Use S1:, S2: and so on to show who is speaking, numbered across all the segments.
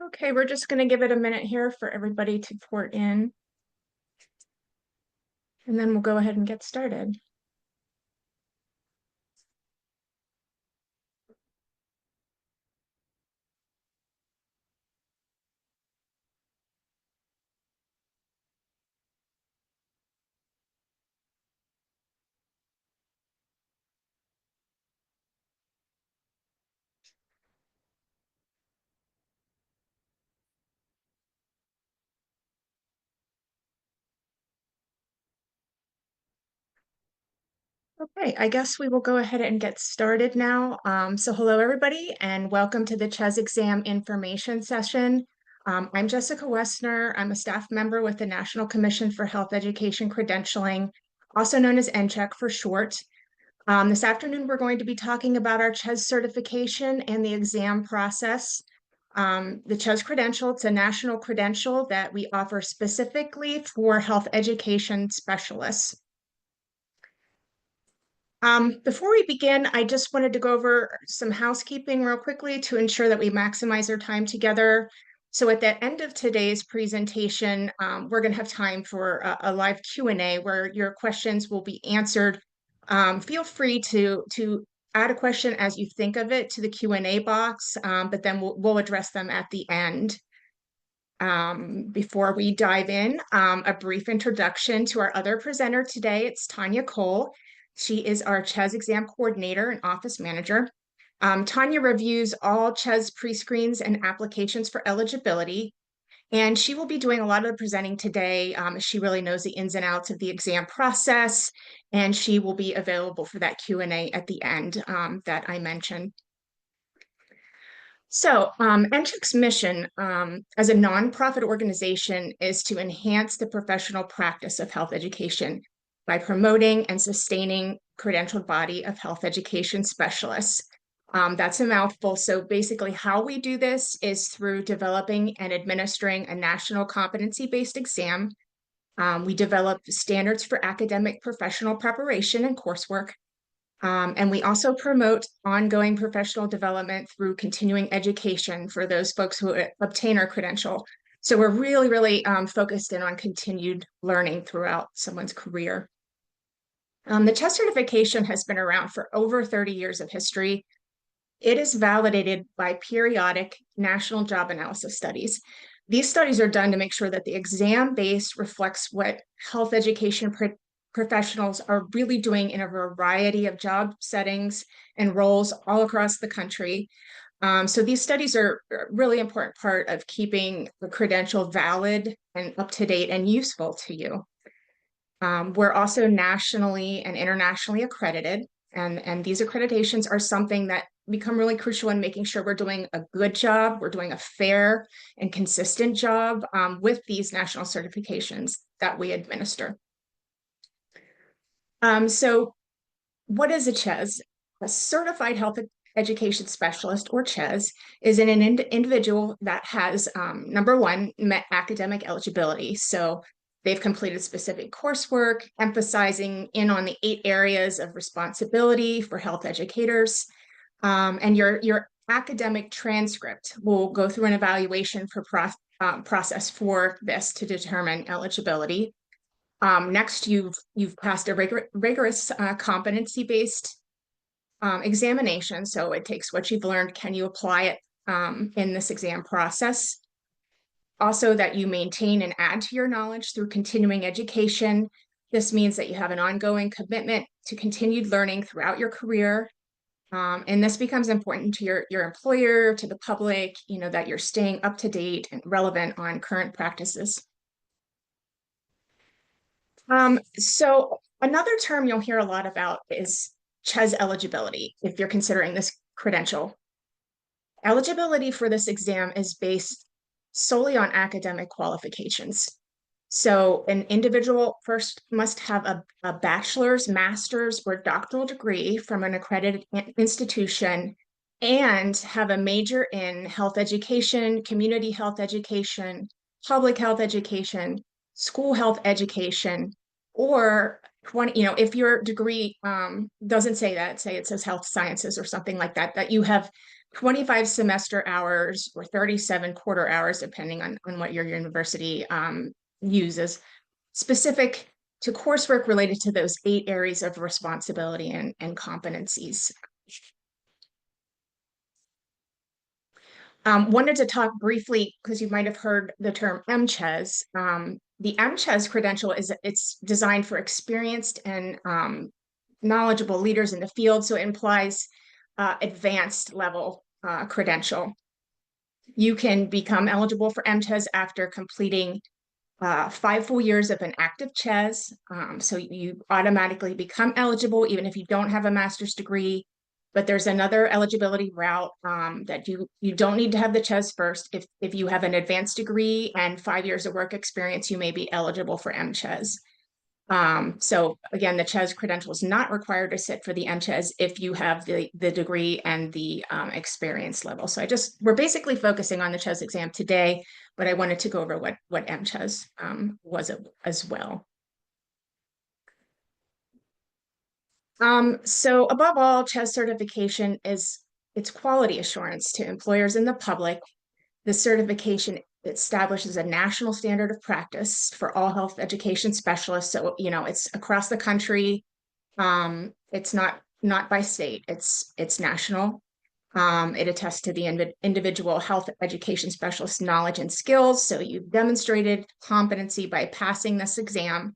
S1: Okay, we're just going to give it a minute here for everybody to port in, and then we'll go ahead and get started. Okay, I guess we will go ahead and get started now. So hello, everybody, and welcome to the CHES exam information session. I'm Jessica Westner. I'm a staff member with the National Commission for Health Education Credentialing, also known as NCHEC for short. This afternoon, we're going to be talking about our CHES certification and the exam process. The CHES credential, it's a national credential that we offer specifically for health education specialists. Before we begin, I just wanted to go over some housekeeping real quickly to ensure that we maximize our time together. So at the end of today's presentation, we're going to have time for a live Q&A where your questions will be answered. Feel free to add a question as you think of it to the Q&A box, but then we'll address them at the end. Before we dive in, a brief introduction to our other presenter today. It's Tanya Cole. She is our CHES exam coordinator and office manager. Tanya reviews all CHES pre-screens and applications for eligibility, and she will be doing a lot of the presenting today. She really knows the ins and outs of the exam process, and she will be available for that Q&A at the end that I mentioned. So NCHEC's mission as a nonprofit organization is to enhance the professional practice of health education by promoting and sustaining credentialed body of health education specialists. That's a mouthful. So basically how we do this is through developing and administering a national competency-based exam. We develop standards for academic professional preparation and coursework. And we also promote ongoing professional development through continuing education for those folks who obtain our credential. So we're really focused in on continued learning throughout someone's career. The CHES certification has been around for over 30 years of history. It is validated by periodic national job analysis studies. These studies are done to make sure that the exam base reflects what health education professionals are really doing in a variety of job settings and roles all across the country. So these studies are a really important part of keeping the credential valid and up to date and useful to you. We're also nationally and internationally accredited, and these accreditations are something that become really crucial in making sure we're doing a good job, we're doing a fair and consistent job with these national certifications that we administer. So what is a CHES? A Certified Health Education Specialist, or CHES, is an individual that has, number one, met academic eligibility. So they've completed specific coursework, emphasizing in on the 8 areas of responsibility for health educators. And your academic transcript will go through an evaluation for process for this to determine eligibility. Next, you've passed a rigorous competency-based examination. So it takes what you've learned, can you apply it in this exam process? Also, that you maintain and add to your knowledge through continuing education. This means that you have an ongoing commitment to continued learning throughout your career. And this becomes important to your employer, to the public, that you're staying up to date and relevant on current practices. So another term you'll hear a lot about is CHES eligibility, if you're considering this credential. Eligibility for this exam is based solely on academic qualifications. So an individual first must have a bachelor's, master's, or doctoral degree from an accredited institution and have a major in health education, community health education, public health education, school health education, or 20, if your degree doesn't say that, say it says health sciences or something like that, that you have 25 semester hours or 37 quarter hours, depending on what your university uses, specific to coursework related to those 8 areas of responsibility and competencies. Wanted to talk briefly, because you might have heard the term NCHES. The NCHES credential it's designed for experienced and knowledgeable leaders in the field, so it implies advanced level credential. You can become eligible for NCHES after completing 5 full years of an active CHES. So you automatically become eligible even if you don't have a master's degree. But there's another eligibility route that you don't need to have the CHES first. If you have an advanced degree and 5 years of work experience, you may be eligible for NCHES. So again, the CHES credential is not required to sit for the NCHES if you have the degree and the experience level. So we're basically focusing on the CHES exam today, but I wanted to go over what NCHES was as well. So above all, CHES certification it's quality assurance to employers and the public. The certification establishes a national standard of practice for all health education specialists. So, it's across the country. It's not by state, it's national. It attests to the individual health education specialist knowledge and skills. So you've demonstrated competency by passing this exam.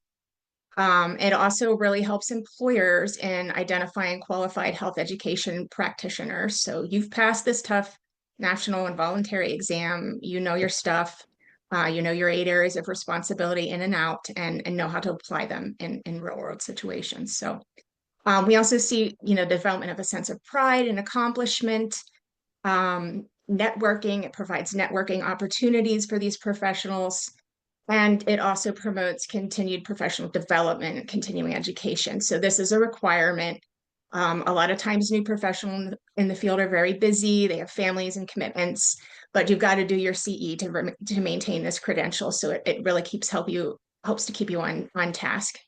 S1: It also really helps employers in identifying qualified health education practitioners. So you've passed this tough national and voluntary exam, you know your stuff, you know your 8 areas of responsibility in and out, and know how to apply them in real world situations. So we also see, the development of a sense of pride and accomplishment. Networking, it provides networking opportunities for these professionals. And it also promotes continued professional development and continuing education. So this is a requirement. A lot of times new professionals in the field are very busy, they have families and commitments, but you've got to do your CE to maintain this credential. So it really helps to keep you on task.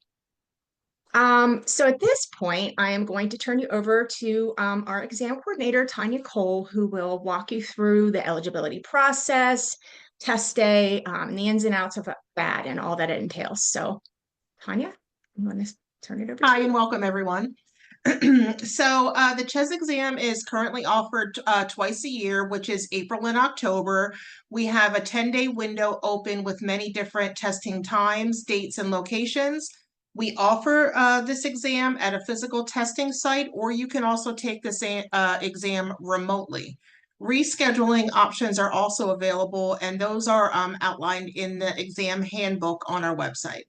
S1: So at this point, I am going to turn you over to our exam coordinator, Tanya Cole, who will walk you through the eligibility process, test day, and the ins and outs of that and all that it entails. So Tanya, I'm going to turn it over to you.
S2: Hi, and welcome everyone. So the CHES exam is currently offered twice a year, which is April and October. We have a 10-day window open with many different testing times, dates, and locations. We offer this exam at a physical testing site, or you can also take this exam remotely. Rescheduling options are also available, and those are outlined in the exam handbook on our website.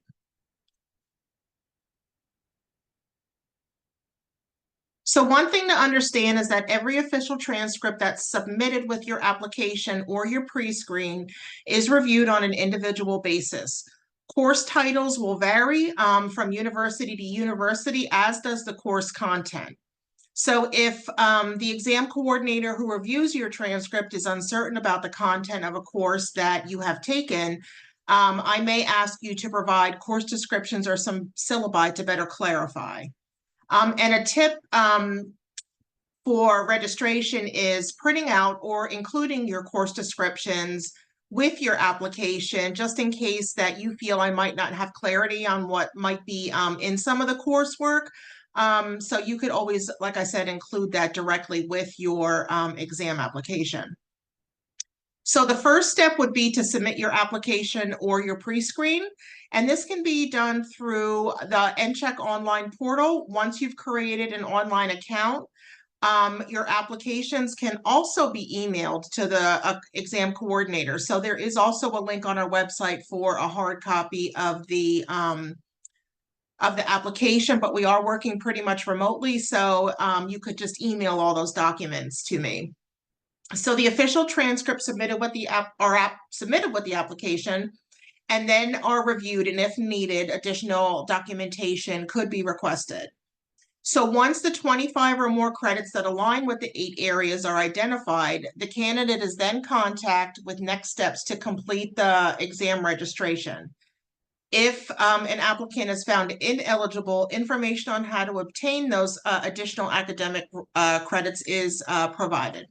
S2: So one thing to understand is that every official transcript that's submitted with your application or your pre-screen is reviewed on an individual basis. Course titles will vary from university to university, as does the course content. So if the exam coordinator who reviews your transcript is uncertain about the content of a course that you have taken, I may ask you to provide course descriptions or some syllabi to better clarify. And a tip for registration is printing out or including your course descriptions with your application, just in case that you feel I might not have clarity on what might be in some of the coursework. So you could always, like I said, include that directly with your exam application. So the first step would be to submit your application or your pre-screen, and this can be done through the NCHEC online portal. Once you've created an online account, your applications can also be emailed to the exam coordinator. So there is also a link on our website for a hard copy of the application, but we are working pretty much remotely, so you could just email all those documents to me. So the official transcript submitted with the submitted with the application, and then are reviewed, and if needed, additional documentation could be requested. So once the 25 or more credits that align with the 8 areas are identified, the candidate is then contacted with next steps to complete the exam registration. If an applicant is found ineligible, information on how to obtain those additional academic credits is provided.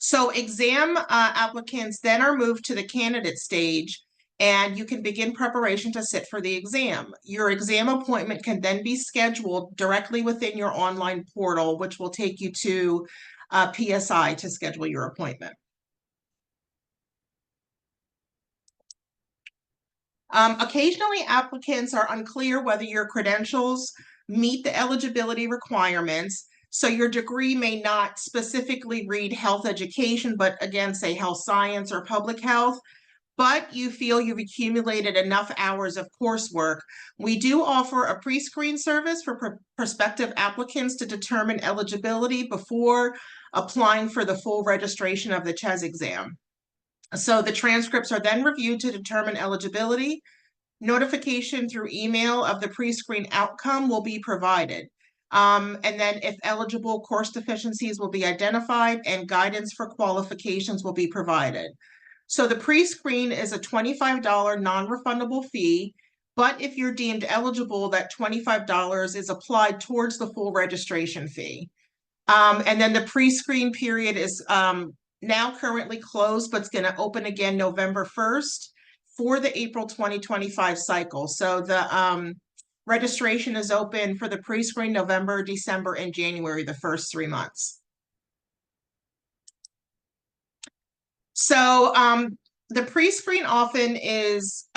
S2: So exam applicants then are moved to the candidate stage, and you can begin preparation to sit for the exam. Your exam appointment can then be scheduled directly within your online portal, which will take you to PSI to schedule your appointment. Occasionally, applicants are unclear whether your credentials meet the eligibility requirements. So your degree may not specifically read health education, but again, say health science or public health, but you feel you've accumulated enough hours of coursework. We do offer a pre-screen service for prospective applicants to determine eligibility before applying for the full registration of the CHES exam. So the transcripts are then reviewed to determine eligibility. Notification through email of the pre-screen outcome will be provided. And then if eligible, course deficiencies will be identified and guidance for qualifications will be provided. So the pre-screen is a $25 non-refundable fee, but if you're deemed eligible, that $25 is applied towards the full registration fee. And then the pre-screen period is now currently closed, but it's going to open again November 1st for the April 2025 cycle. So the registration is open for the pre-screen November, December, and January, the first 3 months. So the pre-screen often is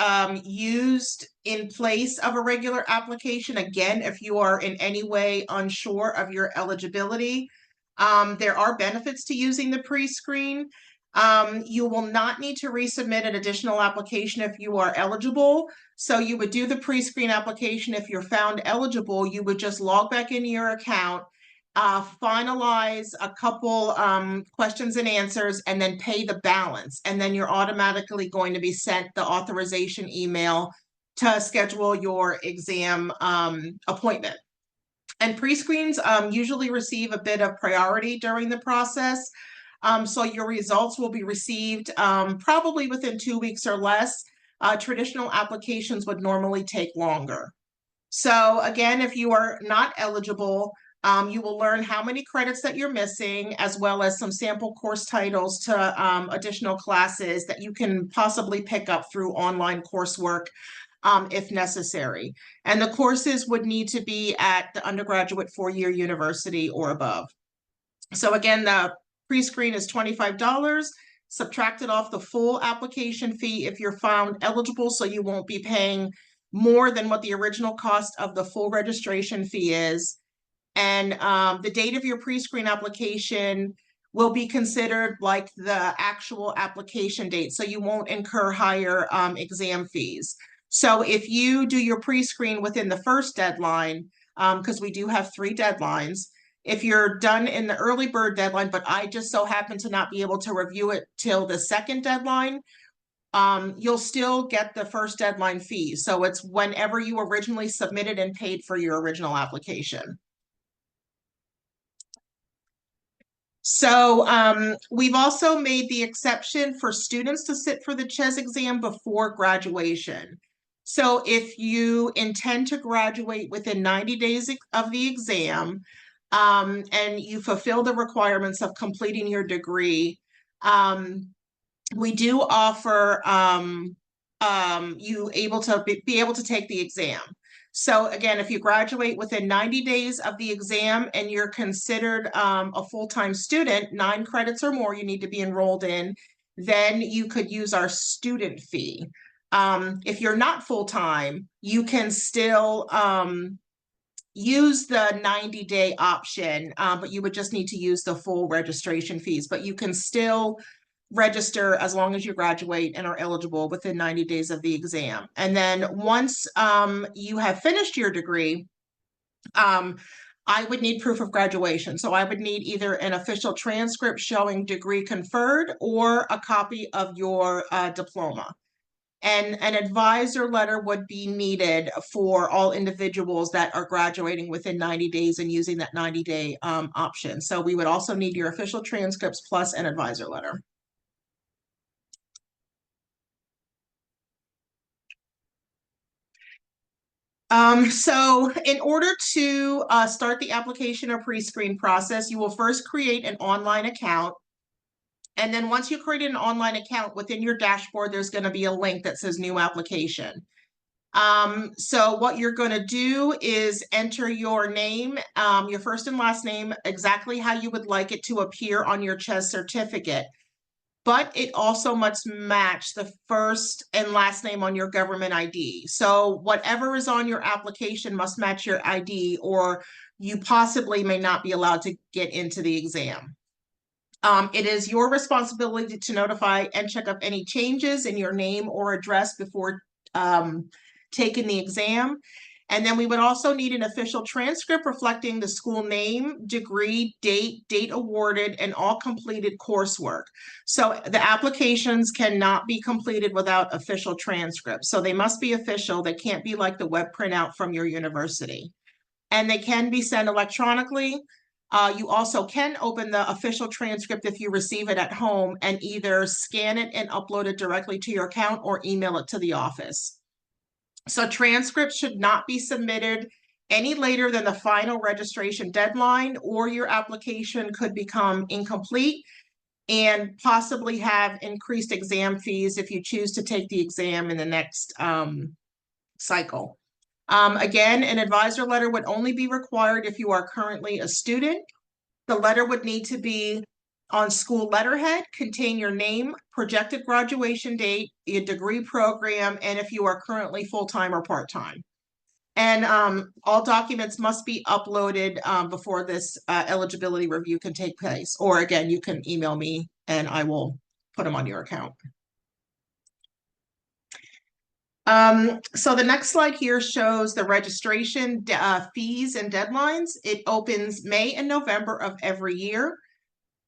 S2: used in place of a regular application. Again, if you are in any way unsure of your eligibility, there are benefits to using the pre-screen. You will not need to resubmit an additional application if you are eligible. So you would do the pre-screen application. If you're found eligible, you would just log back into your account, finalize a couple questions and answers, and then pay the balance. And then you're automatically going to be sent the authorization email to schedule your exam appointment. And pre-screens usually receive a bit of priority during the process. So your results will be received probably within 2 weeks or less. Traditional applications would normally take longer. So again, if you are not eligible, you will learn how many credits that you're missing, as well as some sample course titles to additional classes that you can possibly pick up through online coursework if necessary. And the courses would need to be at the undergraduate 4-year university or above. So again, the pre-screen is $25, subtracted off the full application fee if you're found eligible, so you won't be paying more than what the original cost of the full registration fee is. And the date of your pre-screen application will be considered like the actual application date, so you won't incur higher exam fees. So if you do your pre-screen within the first deadline, because we do have 3 deadlines, if you're done in the early bird deadline, but I just so happen to not be able to review it till the second deadline, you'll still get the first deadline fee. So it's whenever you originally submitted and paid for your original application. So we've also made the exception for students to sit for the CHES exam before graduation. So if you intend to graduate within 90 days of the exam, and you fulfill the requirements of completing your degree, we do offer you able to be able to take the exam. So again, if you graduate within 90 days of the exam and you're considered a full-time student, 9 credits or more you need to be enrolled in, then you could use our student fee. If you're not full-time, you can still use the 90-day option, but you would just need to use the full registration fees. But you can still register as long as you graduate and are eligible within 90 days of the exam. And then once you have finished your degree, I would need proof of graduation. So I would need either an official transcript showing degree conferred or a copy of your diploma. And an advisor letter would be needed for all individuals that are graduating within 90 days and using that 90-day option. So we would also need your official transcripts plus an advisor letter. So in order to start the application or pre-screen process, you will first create an online account. And then once you create an online account within your dashboard, there's going to be a link that says new application. So what you're going to do is enter your name, your first and last name, exactly how you would like it to appear on your CHES certificate. But it also must match the first and last name on your government ID. So whatever is on your application must match your ID, or you possibly may not be allowed to get into the exam. It is your responsibility to notify NCHEC of any changes in your name or address before taking the exam. And then we would also need an official transcript reflecting the school name, degree, date awarded, and all completed coursework. So the applications cannot be completed without official transcripts. So they must be official. They can't be like the web printout from your university. And they can be sent electronically. You also can open the official transcript if you receive it at home and either scan it and upload it directly to your account or email it to the office. So transcripts should not be submitted any later than the final registration deadline, or your application could become incomplete and possibly have increased exam fees if you choose to take the exam in the next cycle. Again, an advisor letter would only be required if you are currently a student. The letter would need to be on school letterhead, contain your name, projected graduation date, your degree program, and if you are currently full-time or part-time. And all documents must be uploaded before this eligibility review can take place. Or again, you can email me and I will put them on your account. So the next slide here shows the registration fees and deadlines. It opens May and November of every year.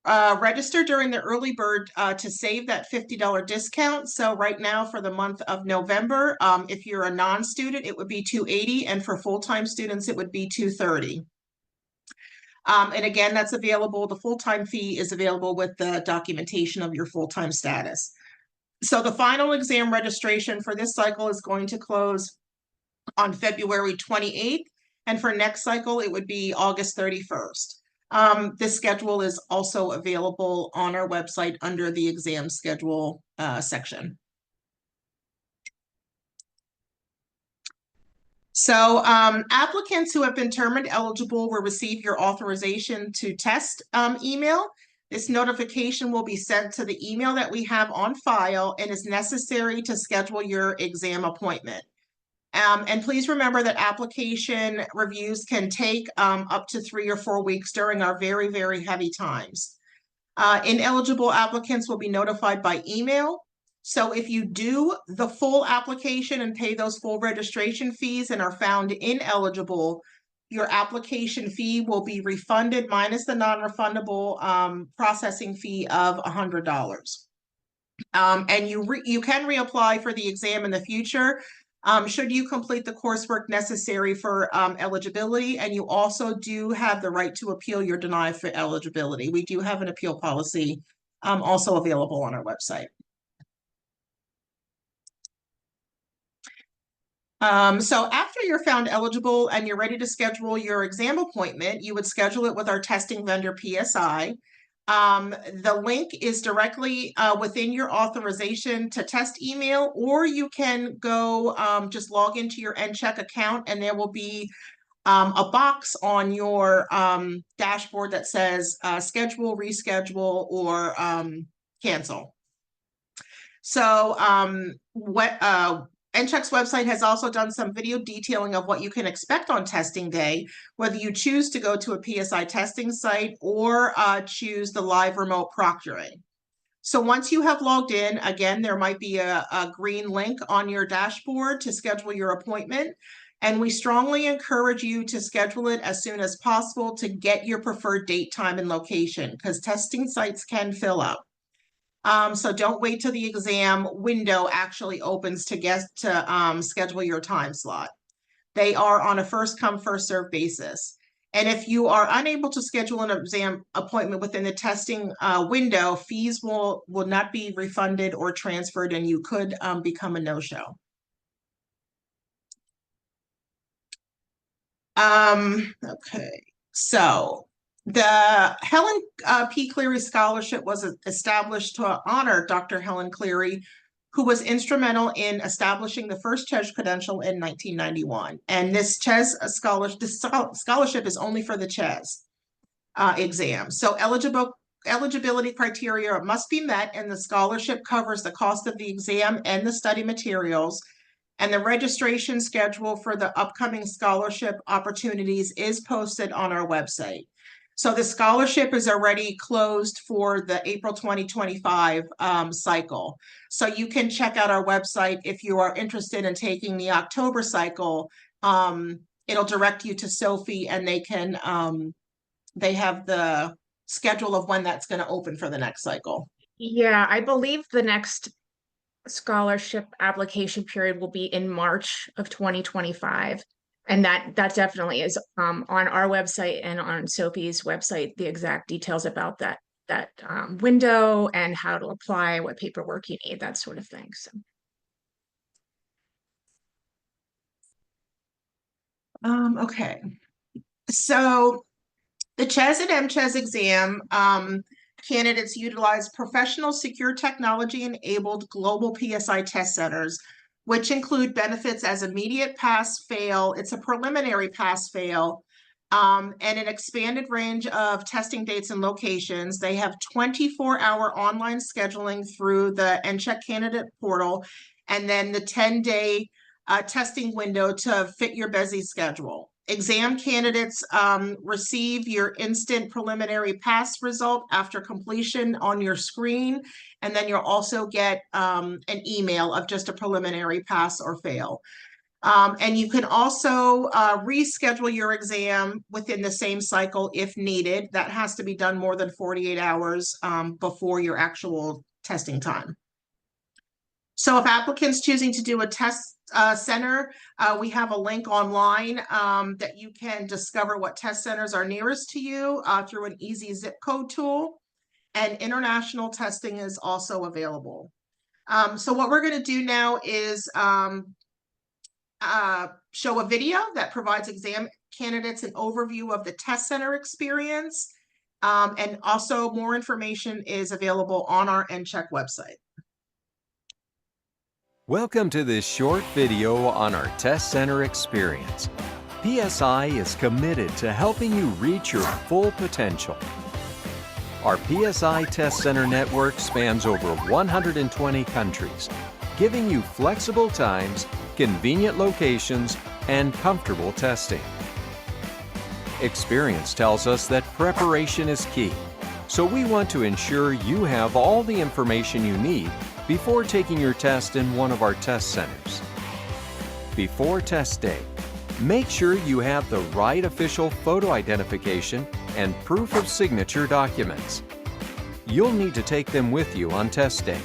S2: Register during the early bird to save that $50 discount. So right now for the month of November, if you're a non-student, it would be $280, and for full-time students, it would be $230. And again, that's available. The full-time fee is available with the documentation of your full-time status. So the final exam registration for this cycle is going to close on February 28th. And for next cycle, it would be August 31st. This schedule is also available on our website under the exam schedule section. So applicants who have been determined eligible will receive your authorization to test email. This notification will be sent to the email that we have on file and is necessary to schedule your exam appointment. And please remember that application reviews can take up to 3 or 4 weeks during our very, very heavy times. Ineligible applicants will be notified by email. So if you do the full application and pay those full registration fees and are found ineligible, your application fee will be refunded minus the non-refundable processing fee of $100. And you can reapply for the exam in the future should you complete the coursework necessary for eligibility, and you also do have the right to appeal your denial for eligibility. We do have an appeal policy also available on our website. So after you're found eligible and you're ready to schedule your exam appointment, you would schedule it with our testing vendor, PSI. The link is directly within your authorization to test email, or you can go just log into your NCHEC account and there will be a box on your dashboard that says schedule, reschedule, or cancel. So NCHEC's website has also done some video detailing of what you can expect on testing day, whether you choose to go to a PSI testing site or choose the live remote proctoring. So once you have logged in, again, there might be a green link on your dashboard to schedule your appointment. And we strongly encourage you to schedule it as soon as possible to get your preferred date, time, and location, because testing sites can fill up. So don't wait till the exam window actually opens to schedule your time slot. They are on a first come, first served basis. And if you are unable to schedule an exam appointment within the testing window, fees will not be refunded or transferred, and you could become a no-show. Okay, so The Helen P. Cleary Scholarship was established to honor Dr. Helen Cleary, who was instrumental in establishing the first CHES credential in 1991. And this CHES scholarship is only for the CHES exam. So eligibility criteria must be met, and the scholarship covers the cost of the exam and the study materials. And the registration schedule for the upcoming scholarship opportunities is posted on our website. So the scholarship is already closed for the April 2025 cycle. So you can check out our website if you are interested in taking the October cycle. It'll direct you to Sophie, and they can they have the schedule of when that's going to open for the next cycle.
S1: Yeah, I believe the next scholarship application period will be in March of 2025. And that definitely is on our website and on Sophie's website, the exact details about that window and how to apply, what paperwork you need, that sort of thing. So.
S2: Okay. So the CHES and MCHES exam, candidates utilize professional, secure technology-enabled global PSI test centers, which include benefits as immediate pass-fail. It's a preliminary pass-fail, and an expanded range of testing dates and locations. They have 24-hour online scheduling through the NCHEC candidate portal, and then the 10-day testing window to fit your busy schedule. Exam candidates receive your instant preliminary pass result after completion on your screen, and then you'll also get an email of just a preliminary pass or fail. And you can also reschedule your exam within the same cycle if needed. That has to be done more than 48 hours before your actual testing time. So if applicants choosing to do a test center, we have a link online that you can discover what test centers are nearest to you through an easy zip code tool, and international testing is also available. So what we're going to do now is show a video that provides exam candidates an overview of the test center experience, and also more information is available on our NCHEC website.
S3: Welcome to this short video on our test center experience. PSI is committed to helping you reach your full potential. Our PSI Test Center network spans over 120 countries, giving you flexible times, convenient locations, and comfortable testing. Experience tells us that preparation is key, so we want to ensure you have all the information you need before taking your test in one of our test centers. Before test day, make sure you have the right official photo identification and proof of signature documents. You'll need to take them with you on test day.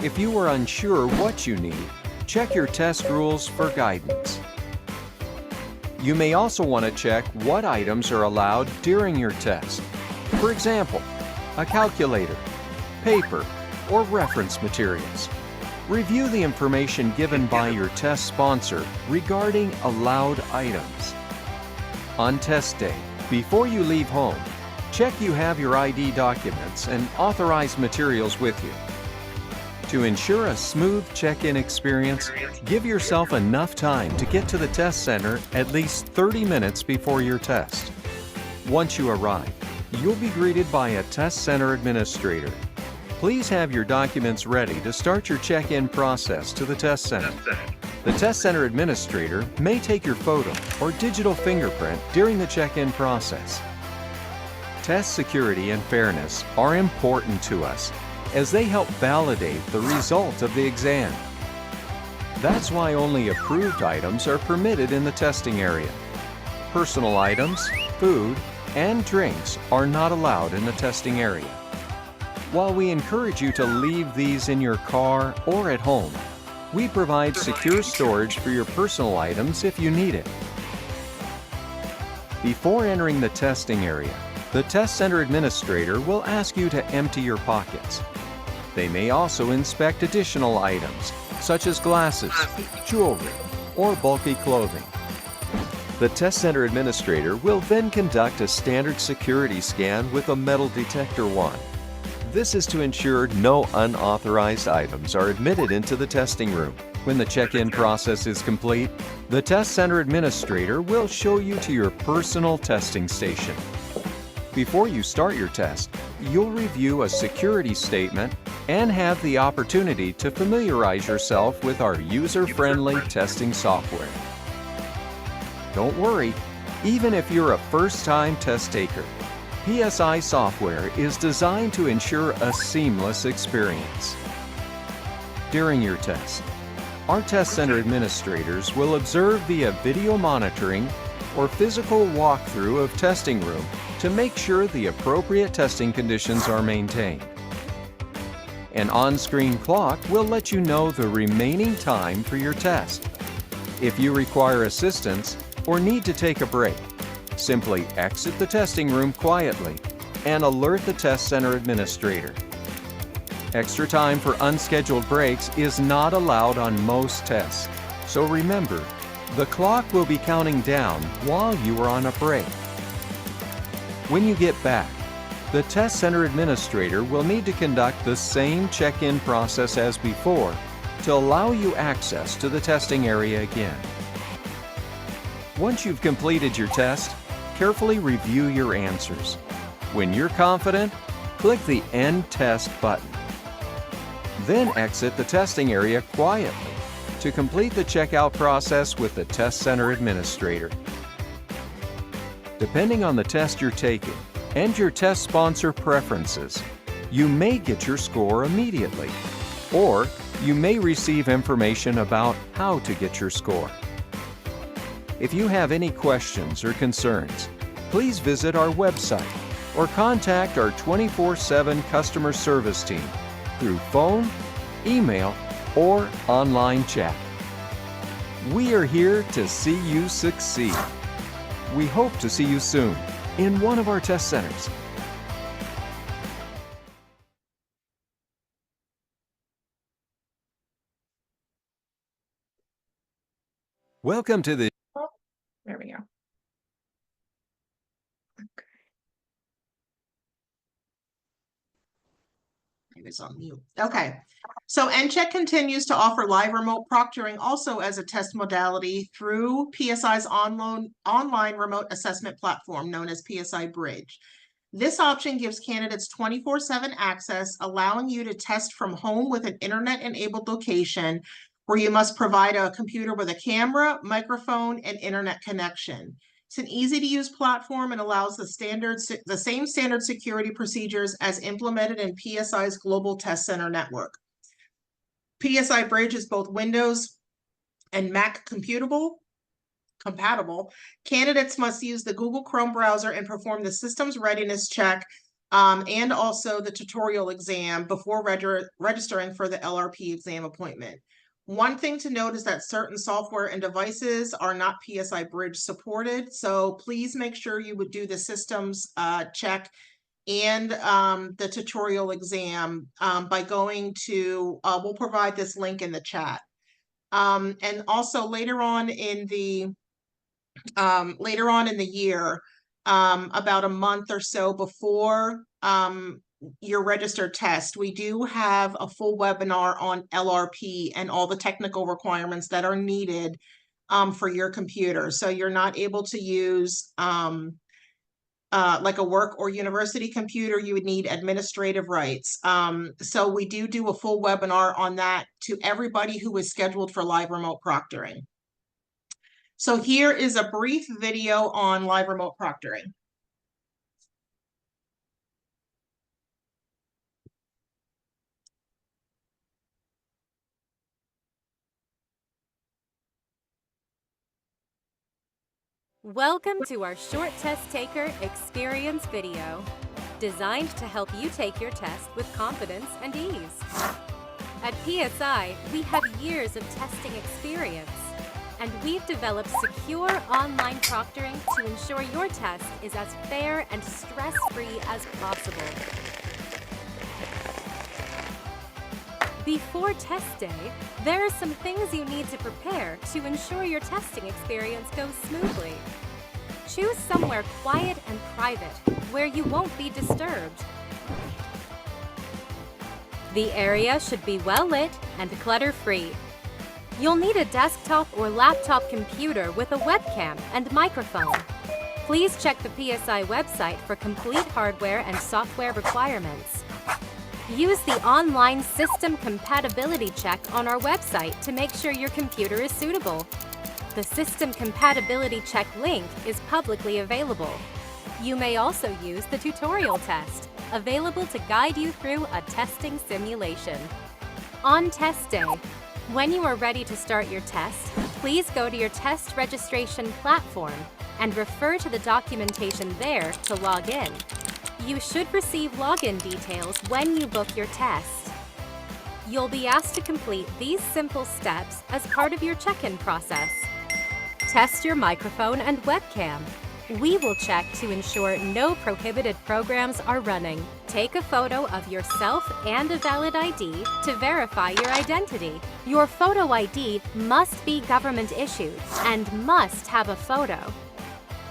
S3: If you are unsure what you need, check your test rules for guidance. You may also want to check what items are allowed during your test. For example, a calculator, paper, or reference materials. Review the information given by your test sponsor regarding allowed items. On test day, before you leave home, check you have your ID documents and authorized materials with you. To ensure a smooth check-in experience, give yourself enough time to get to the test center at least 30 minutes before your test. Once you arrive, you'll be greeted by a test center administrator. Please have your documents ready to start your check-in process to the test center. The test center administrator may take your photo or digital fingerprint during the check-in process. Test security and fairness are important to us as they help validate the result of the exam. That's why only approved items are permitted in the testing area. Personal items, food, and drinks are not allowed in the testing area. While we encourage you to leave these in your car or at home, we provide secure storage for your personal items if you need it. Before entering the testing area, the test center administrator will ask you to empty your pockets. They may also inspect additional items, such as glasses, jewelry, or bulky clothing. The test center administrator will then conduct a standard security scan with a metal detector wand. This is to ensure no unauthorized items are admitted into the testing room. When the check-in process is complete, the test center administrator will show you to your personal testing station. Before you start your test, you'll review a security statement and have the opportunity to familiarize yourself with our user-friendly testing software. Don't worry, even if you're a first-time test taker, PSI software is designed to ensure a seamless experience. During your test, our test center administrators will observe via video monitoring or physical walkthrough of testing room to make sure the appropriate testing conditions are maintained. An on-screen clock will let you know the remaining time for your test. If you require assistance or need to take a break, simply exit the testing room quietly and alert the test center administrator. Extra time for unscheduled breaks is not allowed on most tests, so remember, the clock will be counting down while you are on a break. When you get back, the test center administrator will need to conduct the same check-in process as before to allow you access to the testing area again. Once you've completed your test, carefully review your answers. When you're confident, click the End Test button. Then exit the testing area quietly to complete the checkout process with the test center administrator. Depending on the test you're taking and your test sponsor preferences, you may get your score immediately, or you may receive information about how to get your score. If you have any questions or concerns, please visit our website or contact our 24/7 customer service team through phone, email, or online chat. We are here to see you succeed. We hope to see you soon in one of our test centers. Welcome to the
S1: There we go.
S2: It's on mute. Okay. So NCHEC continues to offer live remote proctoring also as a test modality through PSI's online remote assessment platform known as PSI Bridge. This option gives candidates 24/7 access, allowing you to test from home with an internet-enabled location where you must provide a computer with a camera, microphone, and internet connection. It's an easy-to-use platform and allows the same standard security procedures as implemented in PSI's Global Test Center network. PSI Bridge is both Windows and Mac compatible. Candidates must use the Google Chrome browser and perform the systems readiness check and also the tutorial exam before registering for the LRP exam appointment. One thing to note is that certain software and devices are not PSI Bridge supported, so please make sure you would do the systems check and the tutorial exam by going to, we'll provide this link in the chat. And also later on in the year, about a month or so before your registered test, we do have a full webinar on LRP and all the technical requirements that are needed for your computer. So you're not able to use like a work or university computer, you would need administrative rights. So we do a full webinar on that to everybody who is scheduled for live remote proctoring. So here is a brief video on live remote proctoring.
S4: Welcome to our short test taker experience video, designed to help you take your test with confidence and ease. At PSI, we have years of testing experience, and we've developed secure online proctoring to ensure your test is as fair and stress-free as possible. Before test day, there are some things you need to prepare to ensure your testing experience goes smoothly. Choose somewhere quiet and private, where you won't be disturbed. The area should be well lit and clutter-free. You'll need a desktop or laptop computer with a webcam and microphone. Please check the PSI website for complete hardware and software requirements. Use the online system compatibility check on our website to make sure your computer is suitable. The system compatibility check link is publicly available. You may also use the tutorial test, available to guide you through a testing simulation. On test day, when you are ready to start your test, please go to your test registration platform and refer to the documentation there to log in. You should receive login details when you book your test. You'll be asked to complete these simple steps as part of your check-in process. Test your microphone and webcam. We will check to ensure no prohibited programs are running. Take a photo of yourself and a valid ID to verify your identity. Your photo ID must be government issued and must have a photo.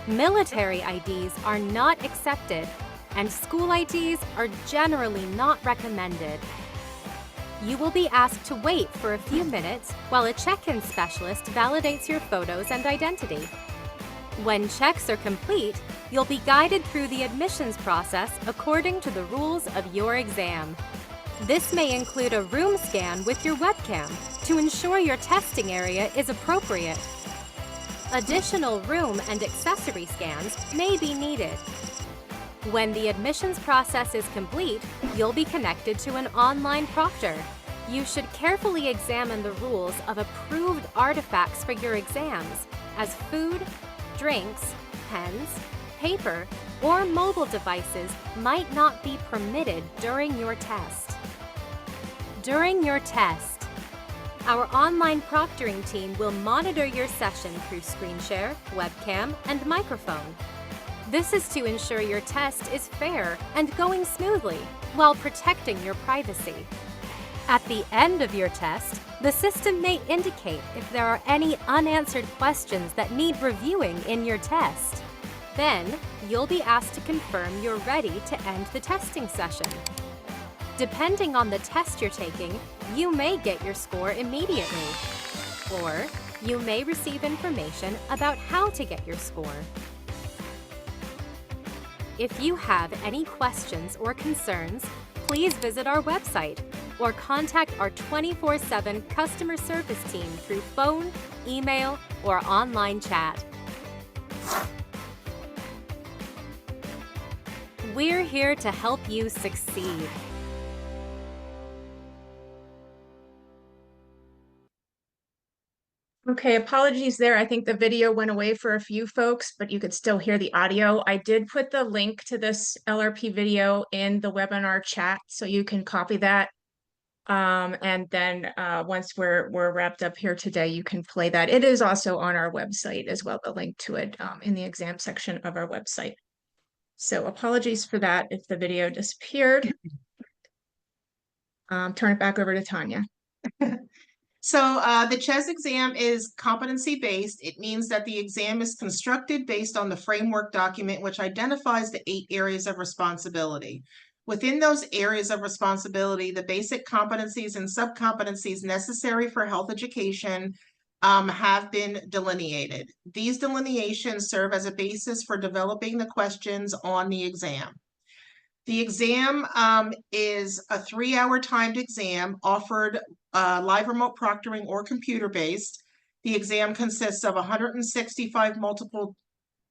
S4: Military IDs are not accepted, and school IDs are generally not recommended. You will be asked to wait for a few minutes while a check-in specialist validates your photos and identity. When checks are complete, you'll be guided through the admissions process according to the rules of your exam. This may include a room scan with your webcam to ensure your testing area is appropriate. Additional room and accessory scans may be needed. When the admissions process is complete, you'll be connected to an online proctor. You should carefully examine the rules of approved artifacts for your exams, as food, drinks, pens, paper, or mobile devices might not be permitted during your test. During your test, our online proctoring team will monitor your session through screen share, webcam, and microphone. This is to ensure your test is fair and going smoothly while protecting your privacy. At the end of your test, the system may indicate if there are any unanswered questions that need reviewing in your test. Then, you'll be asked to confirm you're ready to end the testing session. Depending on the test you're taking, you may get your score immediately, or you may receive information about how to get your score. If you have any questions or concerns, please visit our website or contact our 24/7 customer service team through phone, email, or online chat. We're here to help you succeed.
S1: Okay, apologies there. I think the video went away for a few folks, but you could still hear the audio. I did put the link to this LRP video in the webinar chat, so you can copy that. And then once we're wrapped up here today, you can play that. It is also on our website as well, the link to it in the exam section of our website. So apologies for that if the video disappeared. Turn it back over to Tanya.
S2: So the CHES exam is competency-based. It means that the exam is constructed based on the framework document, which identifies the 8 areas of responsibility. Within those areas of responsibility, the basic competencies and sub-competencies necessary for health education have been delineated. These delineations serve as a basis for developing the questions on the exam. The exam is a 3-hour timed exam offered live remote proctoring or computer-based. The exam consists of 165 multiple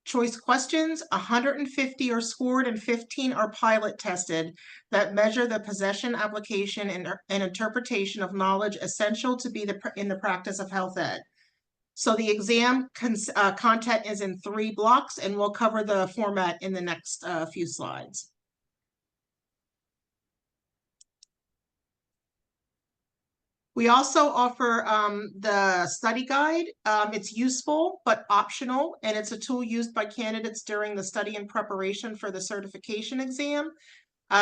S2: choice questions, 150 are scored, and 15 are pilot tested that measure the possession, application, and interpretation of knowledge essential to be in the practice of health ed. So the exam content is in 3 blocks, and we'll cover the format in the next few slides. We also offer the study guide. It's useful but optional, and it's a tool used by candidates during the study and preparation for the certification exam.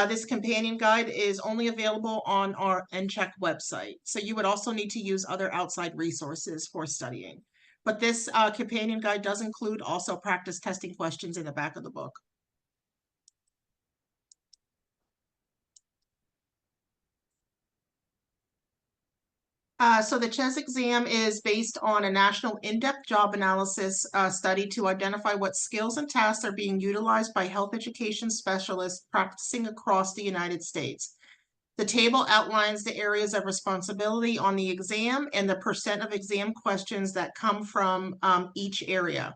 S2: This companion guide is only available on our NCHEC website. So you would also need to use other outside resources for studying. But this companion guide does include also practice testing questions in the back of the book. So the CHES exam is based on a national in-depth job analysis study to identify what skills and tasks are being utilized by health education specialists practicing across the United States. The table outlines the areas of responsibility on the exam and the percent of exam questions that come from each area.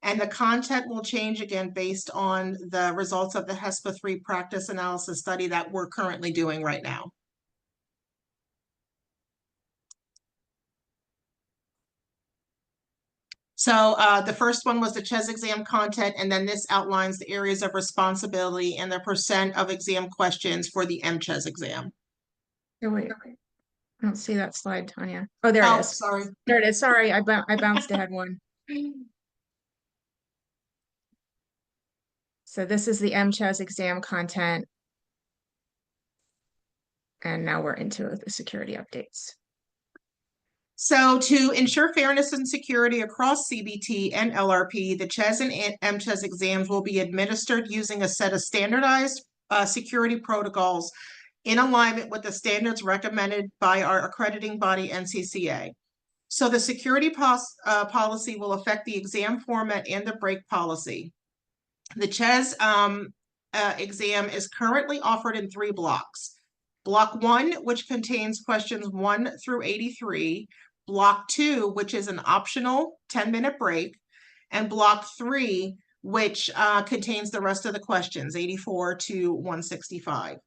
S2: And the content will change again based on the results of the HESPA 3 practice analysis study that we're currently doing right now. So the first one was the CHES exam content, and then this outlines the areas of responsibility and the percent of exam questions for the MCHES exam.
S1: Oh, wait. I don't see that slide, Tanya. Oh, there it
S2: Oh,
S1: is.
S2: sorry.
S1: There it is. Sorry, I bounced ahead one. So this is the MCHES exam content. And now we're into the security updates.
S2: So to ensure fairness and security across CBT and LRP, the CHES and MCHES exams will be administered using a set of standardized security protocols in alignment with the standards recommended by our accrediting body, NCCA. So the security policy will affect the exam format and the break policy. The CHES exam is currently offered in 3 blocks. Block 1, which contains questions 1 through 83, Block 2, which is an optional 10-minute break, and Block 3, which contains the rest of the questions, 84 to 165.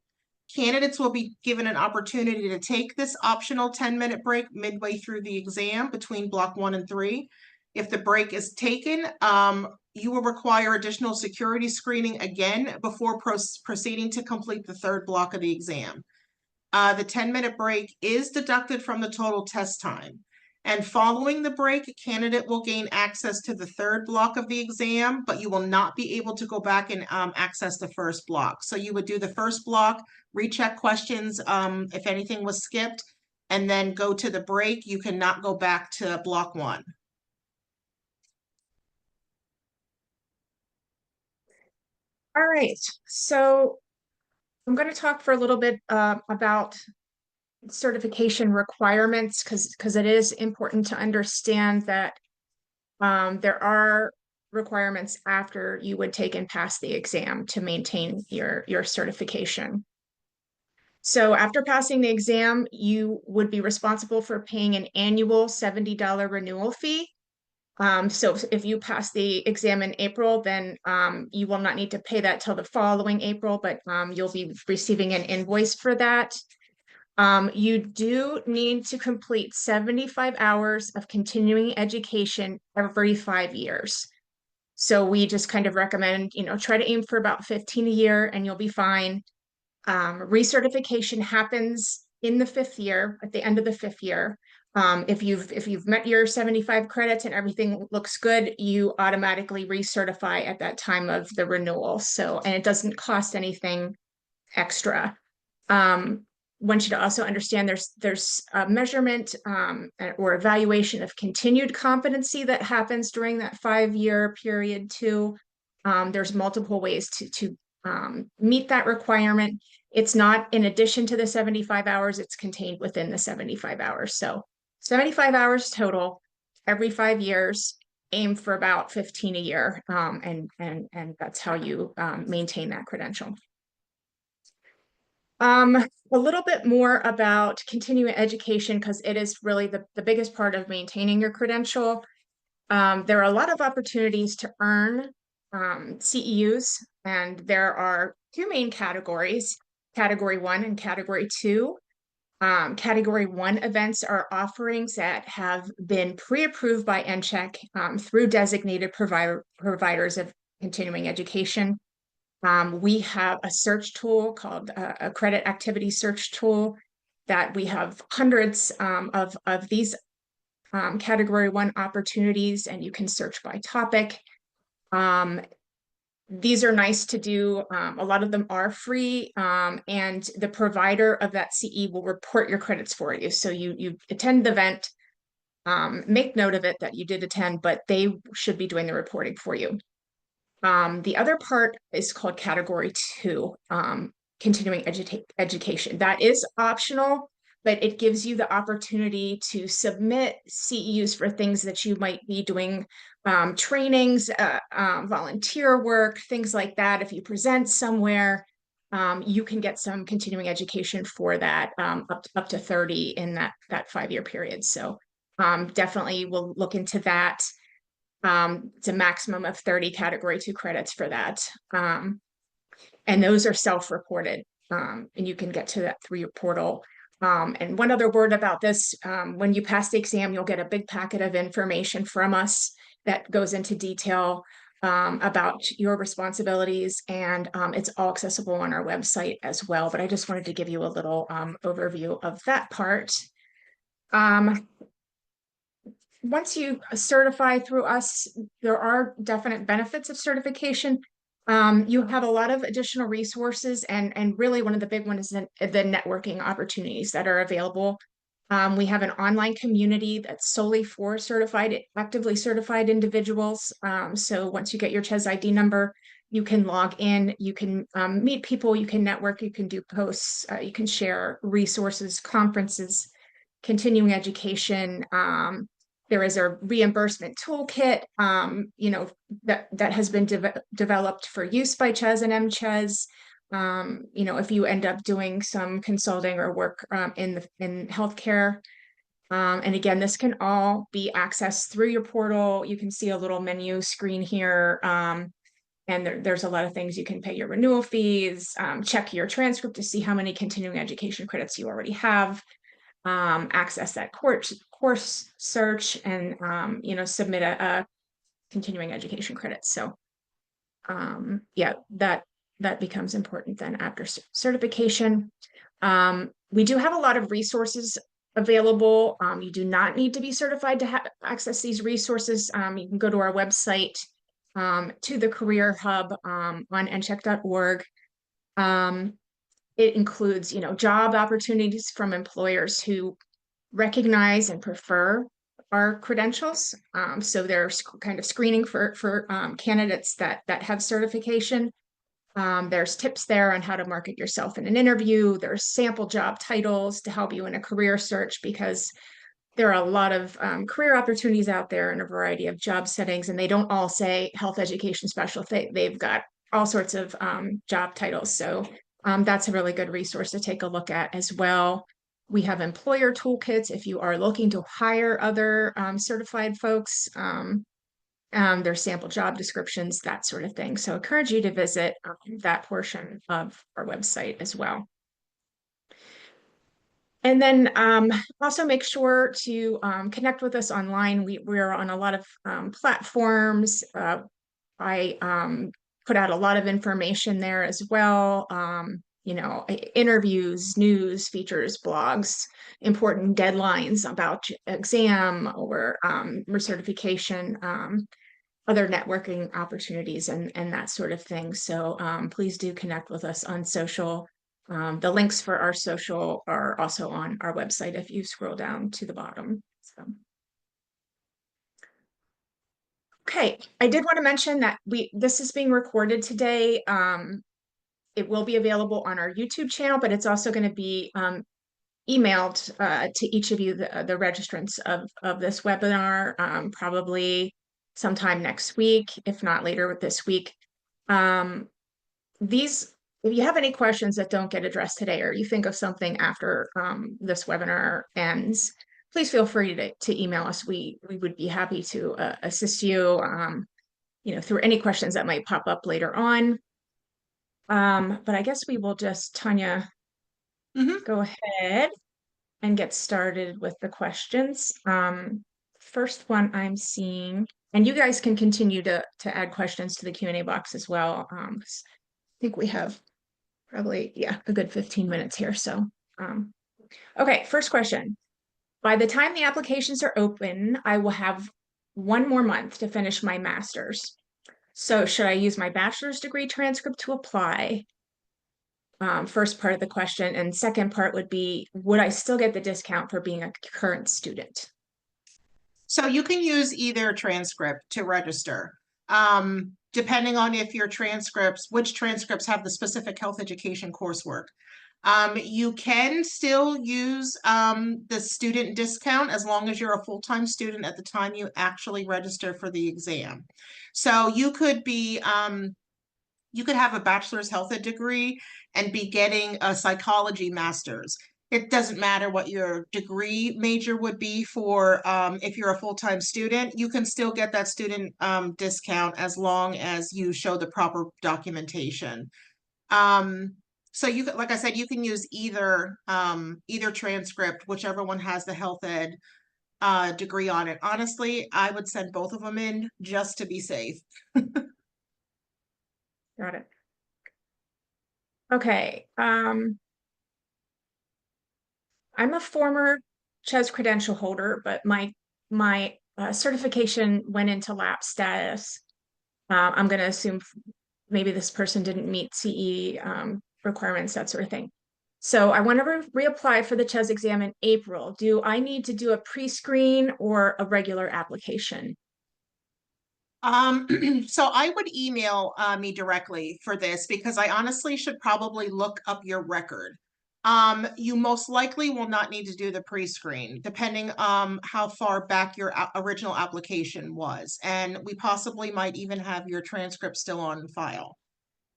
S2: Candidates will be given an opportunity to take this optional 10-minute break midway through the exam between Block 1 and 3. If the break is taken, you will require additional security screening again before proceeding to complete the 3rd block of the exam. The 10-minute break is deducted from the total test time. And following the break, a candidate will gain access to the 3rd block of the exam, but you will not be able to go back and access the 1st block. So you would do the 1st block, recheck questions if anything was skipped, and then go to the break. You cannot go back to block 1.
S1: All right, so I'm going to talk for a little bit about certification requirements because it is important to understand that there are requirements after you would take and pass the exam to maintain your certification. So after passing the exam, you would be responsible for paying an annual $70 renewal fee. So if you pass the exam in April, then you will not need to pay that till the following April, but you'll be receiving an invoice for that. You do need to complete 75 hours of continuing education every 5 years. So we just kind of recommend, try to aim for about 15 a year and you'll be fine. Recertification happens in the 5th year, at the end of the 5th year. If you've met your 75 credits and everything looks good, you automatically recertify at that time of the renewal. So, and it doesn't cost anything extra. One should also understand there's a measurement or evaluation of continued competency that happens during that 5-year period too. There's multiple ways to meet that requirement. It's not in addition to the 75 hours, it's contained within the 75 hours. So 75 hours total every 5 years, aim for about 15 a year. And that's how you maintain that credential. A little bit more about continuing education, because it is really the biggest part of maintaining your credential. There are a lot of opportunities to earn CEUs, and there are 2 main categories, Category 1 and Category 2. Category 1 events are offerings that have been pre-approved by NCHEC through designated providers of continuing education. We have a search tool called a credit activity search tool that we have hundreds of these Category 1 opportunities, and you can search by topic. These are nice to do. A lot of them are free, and the provider of that CE will report your credits for you. So you attend the event, make note of it that you did attend, but they should be doing the reporting for you. The other part is called Category 2, continuing education. That is optional, but it gives you the opportunity to submit CEUs for things that you might be doing, trainings, volunteer work, things like that. If you present somewhere, you can get some continuing education for that, up to 30 in that 5-year period. So definitely we'll look into that. It's a maximum of 30 Category 2 credits for that. And those are self-reported, and you can get to that through your portal. And one other word about this, when you pass the exam, you'll get a big packet of information from us that goes into detail about your responsibilities, and it's all accessible on our website as well. But I just wanted to give you a little overview of that part. Once you certify through us, there are definite benefits of certification. You have a lot of additional resources, and really one of the big ones is the networking opportunities that are available. We have an online community that's solely for actively certified individuals. So once you get your CHES ID number, you can log in, you can meet people, you can network, you can do posts, you can share resources, conferences, continuing education. There is a reimbursement toolkit, that has been developed for use by CHES and NCHEC. If you end up doing some consulting or work in healthcare. And again, this can all be accessed through your portal. You can see a little menu screen here. And there's a lot of things. You can pay your renewal fees, check your transcript to see how many continuing education credits you already have. Access that course search, and submit a continuing education credit. So yeah, that becomes important then after certification. We do have a lot of resources available. You do not need to be certified to access these resources. You can go to our website, to the Career Hub on NCHEC.org. It includes, job opportunities from employers who recognize and prefer our credentials. So they're kind of screening for candidates that have certification. There's tips there on how to market yourself in an interview. There's sample job titles to help you in a career search, because there are a lot of career opportunities out there in a variety of job settings, and they don't all say health education specialist. They've got all sorts of job titles. So that's a really good resource to take a look at as well. We have employer toolkits if you are looking to hire other certified folks. There's sample job descriptions, that sort of thing. So I encourage you to visit that portion of our website as well. And then also make sure to connect with us online. We're on a lot of platforms. I put out a lot of information there as well. Interviews, news, features, blogs, important deadlines about exam or recertification, other networking opportunities, and that sort of thing. So please do connect with us on social. The links for our social are also on our website if you scroll down to the bottom. So. Okay, I did want to mention that this is being recorded today. It will be available on our YouTube channel, but it's also going to be emailed to each of you, the registrants of this webinar, probably sometime next week, if not later this week. If you have any questions that don't get addressed today, or you think of something after this webinar ends, please feel free to email us. We would be happy to assist you, through any questions that might pop up later on. But I guess we will just, Tanya, go ahead and get started with the questions. First one I'm seeing, and you guys can continue to add questions to the Q&A box as well. I think we have probably, a good 15 minutes here. So, okay, first question. By the time the applications are open, I will have one more month to finish my master's. So should I use my bachelor's degree transcript to apply? First part of the question, and second part would be, would I still get the discount for being a current student?
S2: So you can use either transcript to register. Depending on if your transcripts, which transcripts have the specific health education coursework. You can still use the student discount as long as you're a full-time student at the time you actually register for the exam. So you could be, you could have a bachelor's health ed degree and be getting a psychology master's. It doesn't matter what your degree major would be for if you're a full-time student, you can still get that student discount as long as you show the proper documentation. So you like I said, you can use either either transcript, whichever one has the health ed degree on it. Honestly, I would send both of them in just to be safe.
S1: Got it. Okay. I'm a former CHES credential holder, but my certification went into lapse status. I'm going to assume maybe this person didn't meet CE requirements, that sort of thing. So I want to reapply for the CHES exam in April. Do I need to do a pre-screen or a regular application?
S2: So I would email me directly for this because I honestly should probably look up your record. You most likely will not need to do the pre-screen, depending how far back your original application was. And we possibly might even have your transcript still on file.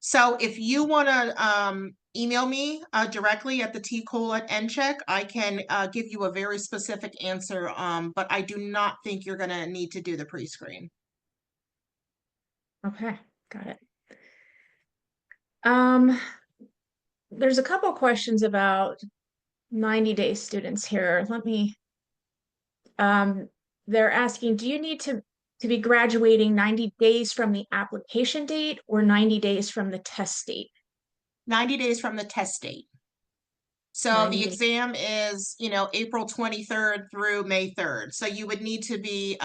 S2: So if you want to email me directly at the tcole@NCHEC, I can give you a very specific answer, but I do not think you're going to need to do the pre-screen.
S1: Okay, got it. There's a couple questions about 90-day students here. Let me, they're asking, do you need to be graduating 90 days from the application date or 90 days from the test date?
S2: 90 days from the test date. So
S1: 90
S2: the
S1: days.
S2: exam is, you know, April 23rd through May 3rd. So you would need to be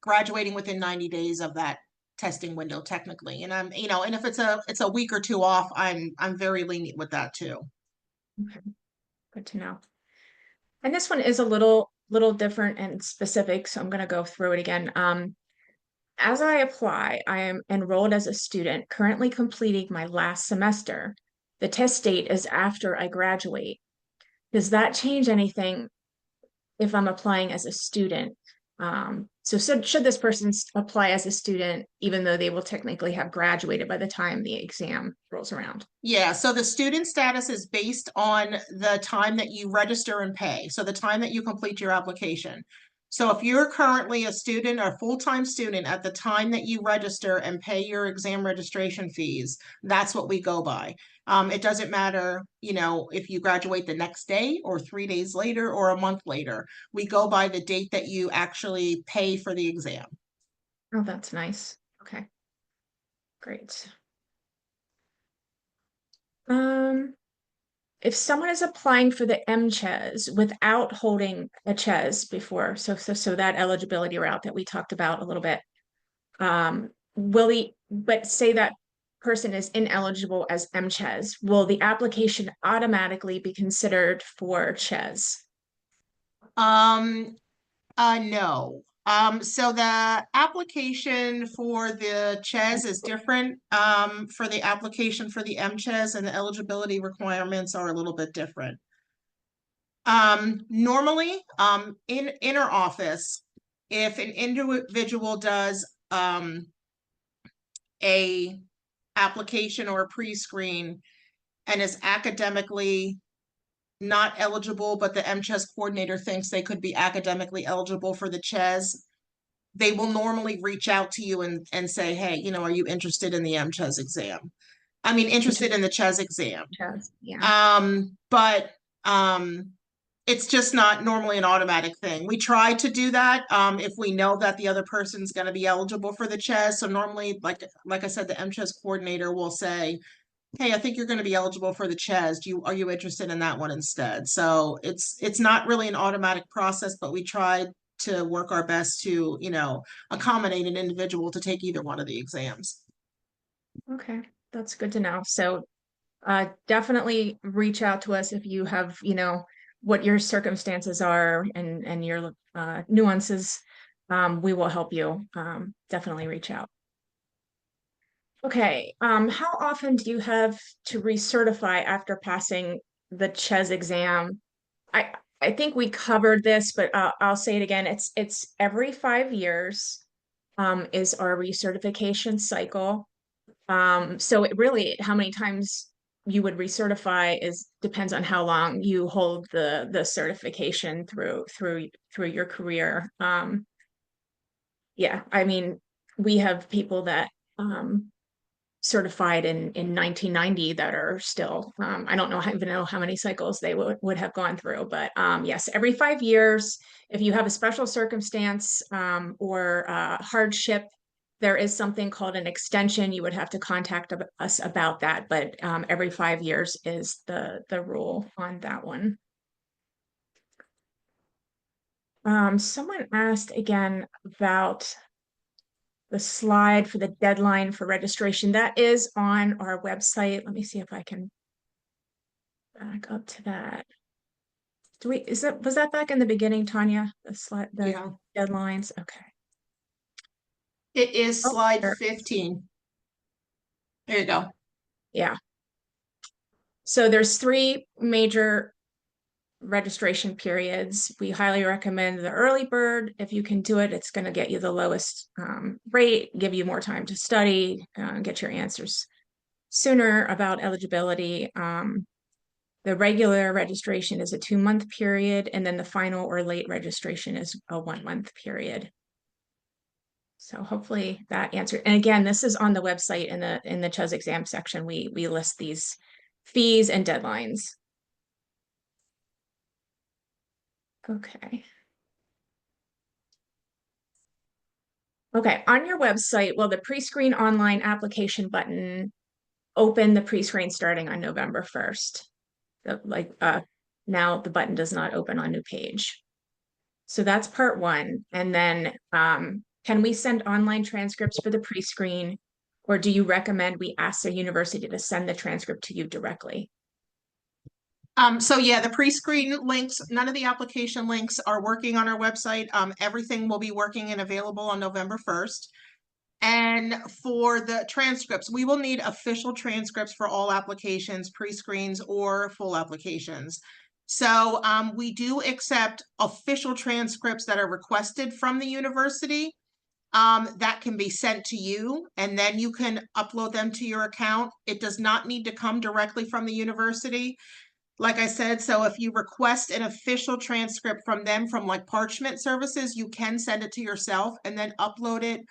S2: graduating within 90 days of that testing window technically. And I'm, you know, and if it's a week or two off, I'm very lenient with that too.
S1: Okay, good to know. And this one is a little different and specific, so I'm going to go through it again. As I apply, I am enrolled as a student, currently completing my last semester. The test date is after I graduate. Does that change anything if I'm applying as a student? So should this person apply as a student, even though they will technically have graduated by the time the exam rolls around?
S2: Yeah, so the student status is based on the time that you register and pay. So the time that you complete your application. So if you're currently a student or full-time student at the time that you register and pay your exam registration fees, that's what we go by. It doesn't matter, you know, if you graduate the next day or 3 days later or a month later. We go by the date that you actually pay for the exam.
S1: Oh, that's nice. Okay, great. If someone is applying for the NCHES without holding a CHES before, so that eligibility route that we talked about a little bit, but say that person is ineligible as NCHES, will the application automatically be considered for CHES?
S2: No. So the application for the CHES is different for the application for the NCHES, and the eligibility requirements are a little bit different. Normally, in our office, if an individual does a application or a pre-screen and is academically not eligible, but the NCHES coordinator thinks they could be academically eligible for the CHES, they will normally reach out to you and say, hey, you know, are you interested in the NCHES exam? I mean, interested in the CHES exam.
S1: CHES, yeah.
S2: But it's just not normally an automatic thing. We try to do that if we know that the other person's going to be eligible for the CHES. So normally, like I said, the NCHES coordinator will say, hey, I think you're going to be eligible for the CHES. Are you interested in that one instead? So it's not really an automatic process, but we try to work our best to, you know, accommodate an individual to take either one of the exams.
S1: Okay, that's good to know. So definitely reach out to us if you have, you know, what your circumstances are and your nuances. We will help you. Definitely reach out. Okay, how often do you have to recertify after passing the CHES exam? I think we covered this, but I'll say it again. It's every 5 years is our recertification cycle. So it really, how many times you would recertify is depends on how long you hold the certification through your career. Yeah, I mean, we have people that certified in 1990 that are still I don't know even know how many cycles they would have gone through, but yes, every 5 years. If you have a special circumstance or hardship, there is something called an extension. You would have to contact us about that, but every 5 years is the rule on that one. Someone asked again about the slide for the deadline for registration. That is on our website. Let me see if I can back up to that. Was that back in the beginning, Tanya? The slide, the
S2: Yeah.
S1: deadlines? Okay.
S2: It is
S1: Oh,
S2: slide
S1: there.
S2: 15. There you go.
S1: Yeah. So there's 3 major registration periods. We highly recommend the early bird. If you can do it, it's going to get you the lowest rate, give you more time to study, get your answers sooner about eligibility. The regular registration is a 2-month period, and then the final or late registration is a 1-month period. So hopefully that answered. And again, this is on the website in the CHES exam section. We list these fees and deadlines. Okay. Okay, on your website, well, the pre-screen online application button open the pre-screen starting on November 1st. Now the button does not open on new page. So that's part 1. And then can we send online transcripts for the pre-screen, or do you recommend we ask the university to send the transcript to you directly?
S2: So yeah, the pre-screen links, none of the application links are working on our website. Everything will be working and available on November 1st. And for the transcripts, we will need official transcripts for all applications, pre-screens or full applications. So we do accept official transcripts that are requested from the university. That can be sent to you, and then you can upload them to your account. It does not need to come directly from the university. Like I said, so if you request an official transcript from them, from like Parchment Services, you can send it to yourself and then upload it,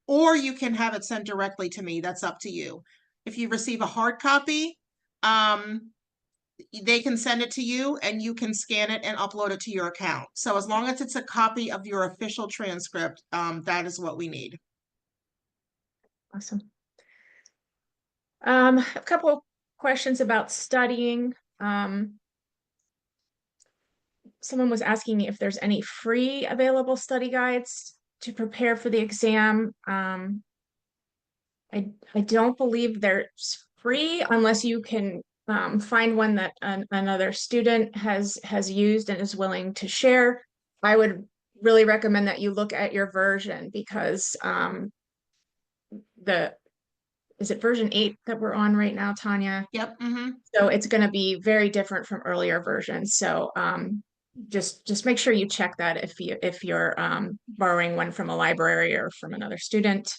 S2: or you can have it sent directly to me. That's up to you. If you receive a hard copy, they can send it to you and you can scan it and upload it to your account. So as long as it's a copy of your official transcript, that is what we need.
S1: Awesome. A couple questions about studying. Someone was asking if there's any free available study guides to prepare for the exam. I don't believe there's free unless you can find one that another student has used and is willing to share. I would really recommend that you look at your version, because is it version 8 that we're on right now, Tanya?
S2: Yep.
S1: So it's going to be very different from earlier versions. So just make sure you check that if you're borrowing one from a library or from another student.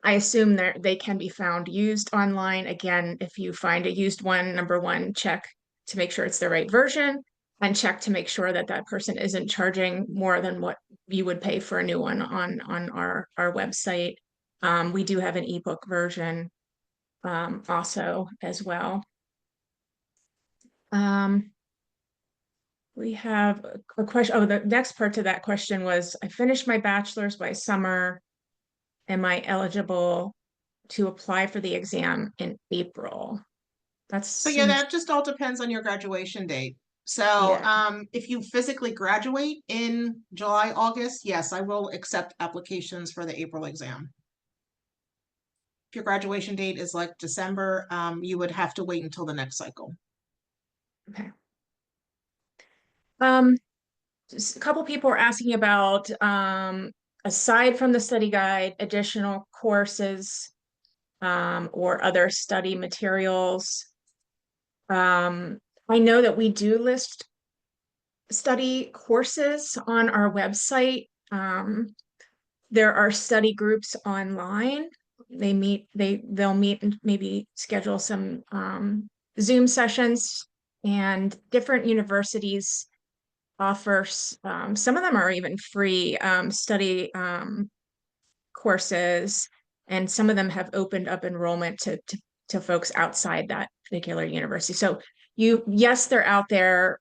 S1: I assume they can be found used online. Again, if you find a used one, number 1, check to make sure it's the right version, and check to make sure that that person isn't charging more than what you would pay for a new one on our website. We do have an ebook version also as well. We have a question. Oh, the next part to that question was, I finished my bachelor's by summer. Am I eligible to apply for the exam in April?
S2: So yeah, that just all depends on your graduation date. So,
S1: Yeah.
S2: if you physically graduate in July, August, yes, I will accept applications for the April exam. If your graduation date is like December, you would have to wait until the next cycle.
S1: Okay. Just a couple people are asking about, aside from the study guide, additional courses, or other study materials. I know that we do list study courses on our website. There are study groups online. They'll meet and maybe schedule some Zoom sessions, and different universities offer some of them are even free study courses, and some of them have opened up enrollment to folks outside that particular university. So yes, they're out there.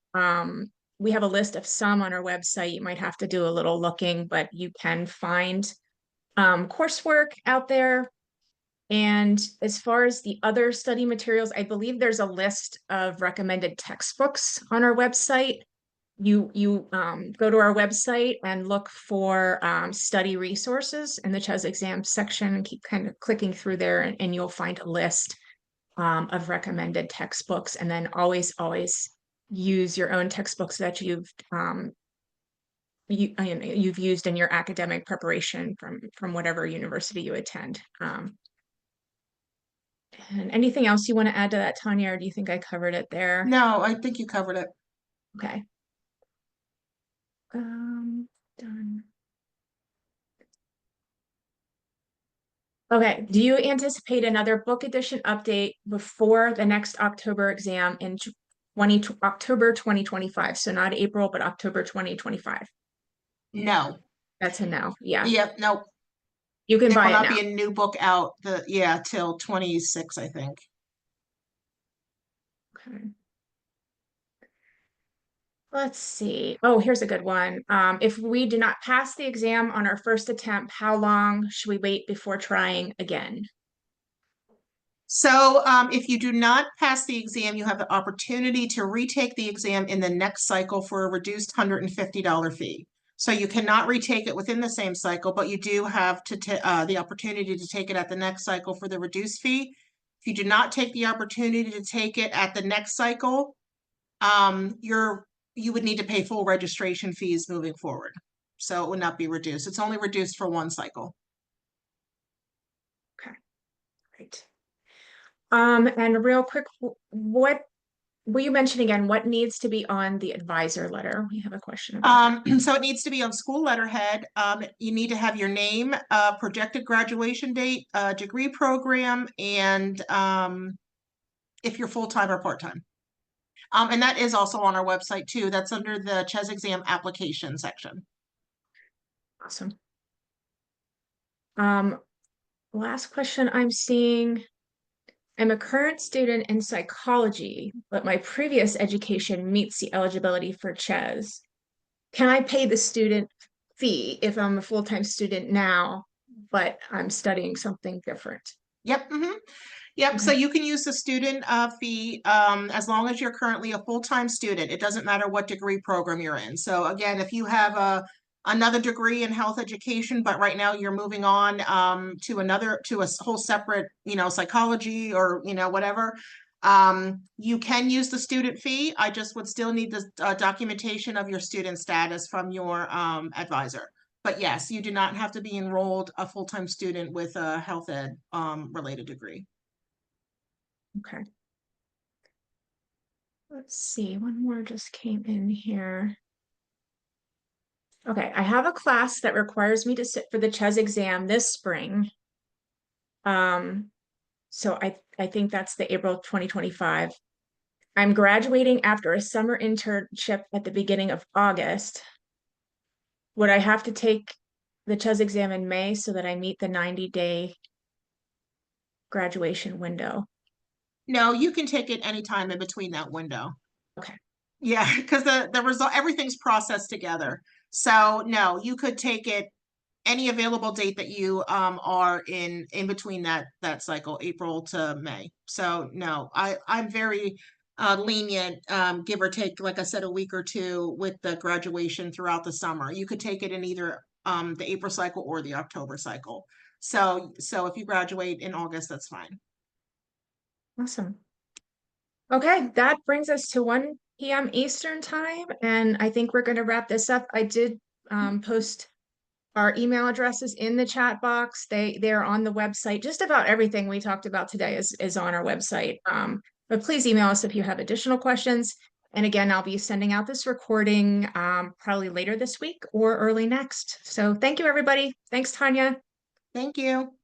S1: We have a list of some on our website. You might have to do a little looking, but you can find coursework out there. And as far as the other study materials, I believe there's a list of recommended textbooks on our website. You go to our website and look for study resources in the CHES exam section, and keep kind of clicking through there, and you'll find a list of recommended textbooks. And then always use your own textbooks that you've used in your academic preparation from whatever university you attend. And anything else you want to add to that, Tanya, or do you think I covered it there?
S2: No, I think you covered it.
S1: Okay. Done. Okay, do you anticipate another book edition update before the next October exam in October 2025? So not April, but October 2025.
S2: No.
S1: That's a no. Yeah.
S2: Yep, no.
S1: You can
S2: There will
S1: buy it
S2: not
S1: now.
S2: be a new book out till 26, I think.
S1: Okay. Let's see. Oh, here's a good one. If we do not pass the exam on our first attempt, how long should we wait before trying again?
S2: So, if you do not pass the exam, you have the opportunity to retake the exam in the next cycle for a reduced $150 fee. So you cannot retake it within the same cycle, but you do have the opportunity to take it at the next cycle for the reduced fee. If you do not take the opportunity to take it at the next cycle, you would need to pay full registration fees moving forward. So it would not be reduced. It's only reduced for one cycle.
S1: Okay, great. And real quick, what will you mention again? What needs to be on the advisor letter? We have a question about that.
S2: So it needs to be on school letterhead. You need to have your name, projected graduation date, degree program, and if you're full-time or part-time. And that is also on our website too. That's under the CHES exam application section.
S1: Awesome. Last question I'm seeing. I'm a current student in psychology, but my previous education meets the eligibility for CHES. Can I pay the student fee if I'm a full-time student now, but I'm studying something different?
S2: Yep. Yep.
S1: Okay.
S2: So you can use the student fee as long as you're currently a full-time student. It doesn't matter what degree program you're in. So again, if you have another degree in health education, but right now you're moving on to a whole separate, psychology or, whatever, you can use the student fee. I just would still need the documentation of your student status from your advisor. But yes, you do not have to be enrolled a full-time student with a health ed related degree.
S1: Okay. Let's see, one more just came in here. Okay, I have a class that requires me to sit for the CHES exam this spring. So I think that's the April 2025. I'm graduating after a summer internship at the beginning of August. Would I have to take the CHES exam in May so that I meet the 90-day graduation window?
S2: No, you can take it anytime in between that window.
S1: Okay.
S2: Yeah, because the result, everything's processed together. So no, you could take it any available date that you are in between that cycle, April to May. So no, I'm very lenient, give or take, like I said, a week or two with the graduation throughout the summer. You could take it in either the April cycle or the October cycle. So if you graduate in August, that's fine.
S1: Awesome. Okay, that brings us to 1 p.m. Eastern time, and I think we're going to wrap this up. I did post our email addresses in the chat box. They're on the website. Just about everything we talked about today is on our website. But please email us if you have additional questions. And again, I'll be sending out this recording probably later this week or early next. So thank you, everybody. Thanks, Tanya.
S2: Thank you.